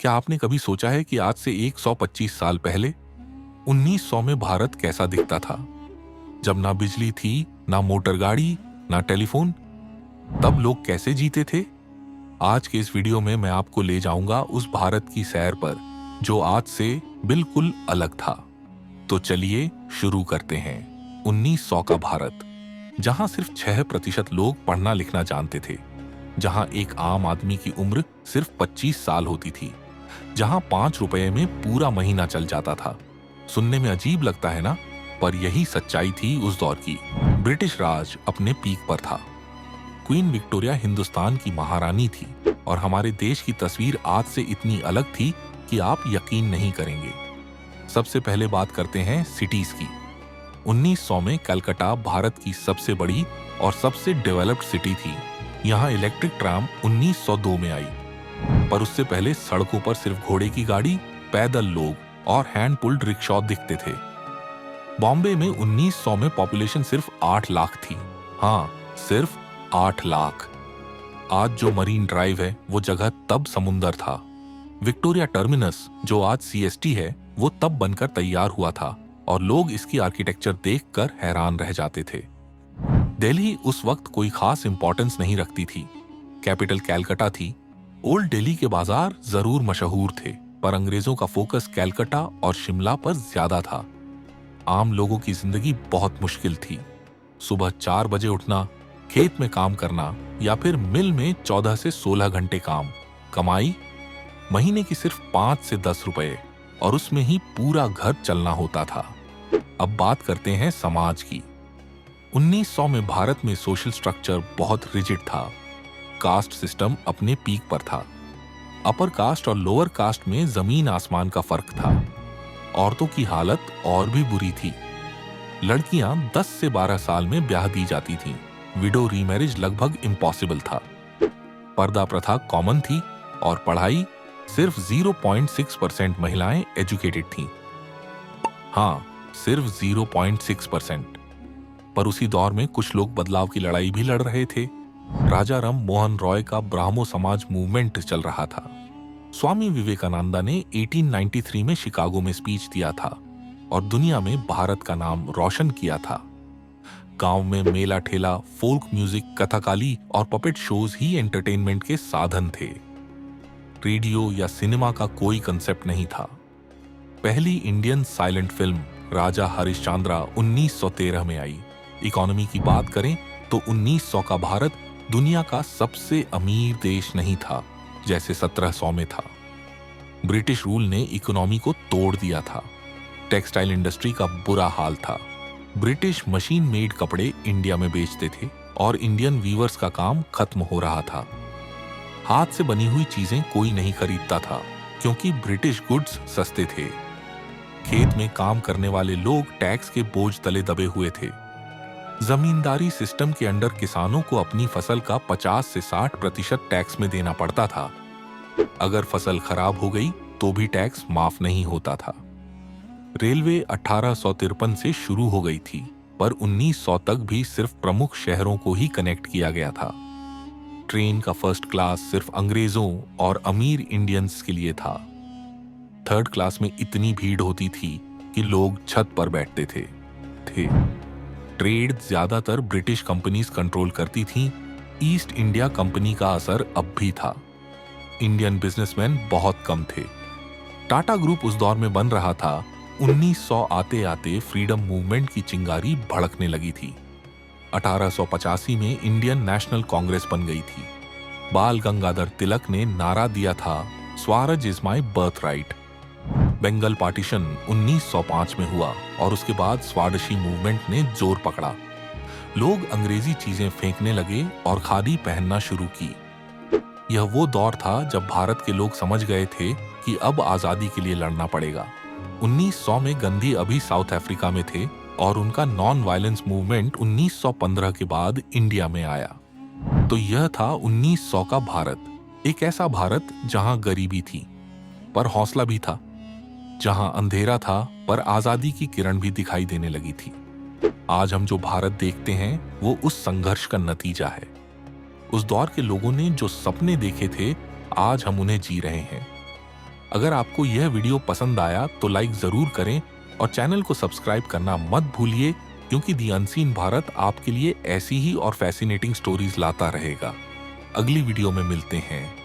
क्या आपने कभी सोचा है कि आज से 125 साल पहले 1900 में भारत कैसा दिखता था? जब ना बिजली थी, ना मोटर गाड़ी, ना टेलीफोन, तब लोग कैसे जीते थे? आज के इस वीडियो में मैं आपको ले जाऊंगा उस भारत की सैर पर जो आज से बिल्कुल अलग था। तो चलिए शुरू करते हैं। 1900 का भारत, जहां सिर्फ 6% लोग पढ़ना लिखना जानते थे, जहां एक आम आदमी की उम्र सिर्फ 25 साल होती थी, जहां 5 रुपए में पूरा महीना चल जाता था। सुनने में अजीब लगता है ना, पर यही सच्चाई थी उस दौर की। ब्रिटिश राज अपने पीक पर था। क्वीन विक्टोरिया हिंदुस्तान की महारानी थी और हमारे देश की तस्वीर आज से इतनी अलग थी कि आप यकीन नहीं करेंगे। सबसे पहले बात करते हैं सिटीज की। 1900 में कलकत्ता भारत की सबसे बड़ी और सबसे डेवलप्ड सिटी थी। यहाँ इलेक्ट्रिक ट्राम 1902 में आई, पर उससे पहले सड़कों पर सिर्फ घोड़े की गाड़ी, पैदल लोग और हैंड पुल्ड रिक्शा दिखते थे। बॉम्बे में 1900 में पॉपुलेशन सिर्फ 8 लाख थी। हाँ, सिर्फ 8 लाख। आज जो मरीन ड्राइव है वो जगह तब समुंदर था। विक्टोरिया टर्मिनस जो आज सीएसटी है वो तब बनकर तैयार हुआ था और लोग इसकी आर्किटेक्चर देखकर हैरान रह जाते थे। दिल्ली उस वक्त कोई खास इंपॉर्टेंस नहीं रखती थी। कैपिटल कलकत्ता थी। ओल्ड दिल्ली के बाजार जरूर मशहूर थे, पर अंग्रेजों का फोकस कलकत्ता और शिमला पर ज्यादा था। आम लोगों की जिंदगी बहुत मुश्किल थी। सुबह 4 बजे उठना, खेत में काम करना या फिर मिल में 14 से 16 घंटे काम। कमाई महीने की सिर्फ 5 से 10 रुपए, और उसमें ही पूरा घर चलना होता था। अब बात करते हैं समाज की। 1900 में भारत में सोशल स्ट्रक्चर बहुत रिजिड था। कास्ट सिस्टम अपने पीक पर था। अपर कास्ट और लोअर कास्ट में जमीन आसमान का फर्क था। औरतों की हालत और भी बुरी थी। लड़कियां 10 से 12 साल में ब्याह दी जाती थीं। विडो रीमैरिज लगभग इम्पॉसिबल था। पर्दा प्रथा कॉमन थी और पढ़ाई सिर्फ 0.6% महिलाएं एजुकेटेड थीं। हाँ, सिर्फ 0.6%। पर उसी दौर में कुछ लोग बदलाव की लड़ाई भी लड़ रहे थे। राजा राम मोहन रॉय का ब्राह्मो समाज मूवमेंट चल रहा था। स्वामी विवेकानंदा ने 1893 में शिकागो में स्पीच दिया था और दुनिया में भारत का नाम रोशन किया था। गांव में मेला ठेला, फोल्क म्यूजिक, कथाकाली और पपेट शोज ही एंटरटेनमेंट के साधन थे। रेडियो या सिनेमा का कोई कंसेप्ट नहीं था। पहली इंडियन साइलेंट फिल्म राजा हरिश्चंद्रा 1913 में आई। इकोनॉमी की बात करें तो 1900 का भारत दुनिया का सबसे अमीर देश नहीं था जैसे 1700 में था। ब्रिटिश रूल ने इकोनॉमी को तोड़ दिया था। टेक्सटाइल इंडस्ट्री का बुरा हाल था। ब्रिटिश मशीन मेड कपड़े इंडिया में बेचते थे और इंडियन वीवर्स का काम खत्म हो रहा था। हाथ से बनी हुई चीजें कोई नहीं खरीदता था क्योंकि ब्रिटिश गुड्स सस्ते थे। खेत में काम करने वाले लोग टैक्स के बोझ तले दबे हुए थे। जमींदारी सिस्टम के अंडर किसानों को अपनी फसल का 50 से 60% टैक्स में देना पड़ता था। अगर फसल खराब हो गई तो भी टैक्स माफ नहीं होता था। रेलवे 1853 से शुरू हो गई थी, पर 1900 तक भी सिर्फ प्रमुख शहरों को ही कनेक्ट किया गया था। ट्रेन का फर्स्ट क्लास सिर्फ अंग्रेजों और अमीर इंडियंस के लिए था। थर्ड क्लास में इतनी भीड़ होती थी कि लोग छत पर बैठते थे। ट्रेड ज्यादातर ब्रिटिश कंपनीज कंट्रोल करती थीं। ईस्ट इंडिया कंपनी का असर अब भी था। इंडियन बिजनेसमैन बहुत कम थे। टाटा ग्रुप उस दौर में बन रहा था। 1900 आते आते फ्रीडम मूवमेंट की चिंगारी भड़कने लगी थी। 1885 में इंडियन नेशनल कांग्रेस बन गई थी। बाल गंगाधर तिलक ने नारा दिया था, Swaraj is my birthright. Bengal partition 1905 में हुआ और उसके बाद स्वदेशी मूवमेंट ने जोर पकड़ा। लोग अंग्रेजी चीजें फेंकने लगे और खादी पहनना शुरू की। यह वो दौर था जब भारत के लोग समझ गए थे कि अब आजादी के लिए लड़ना पड़ेगा। 1900 में गांधी अभी साउथ अफ्रीका में थे और उनका नॉन वायलेंस मूवमेंट 1915 के बाद इंडिया में आया। तो यह था 1900 का भारत। एक ऐसा भारत जहां गरीबी थी पर हौसला भी था, जहां अंधेरा था पर आजादी की किरण भी दिखाई देने लगी थी। आज हम जो भारत देखते हैं वो उस संघर्ष का नतीजा है। उस दौर के लोगों ने जो सपने देखे थे आज हम उन्हें जी रहे हैं। अगर आपको यह वीडियो पसंद आया तो लाइक जरूर करें और चैनल को सब्सक्राइब करना मत भूलिए, क्योंकि दी अनसीन भारत आपके लिए ऐसी ही और फैसिनेटिंग स्टोरीज लाता रहेगा। अगली वीडियो में मिलते हैं।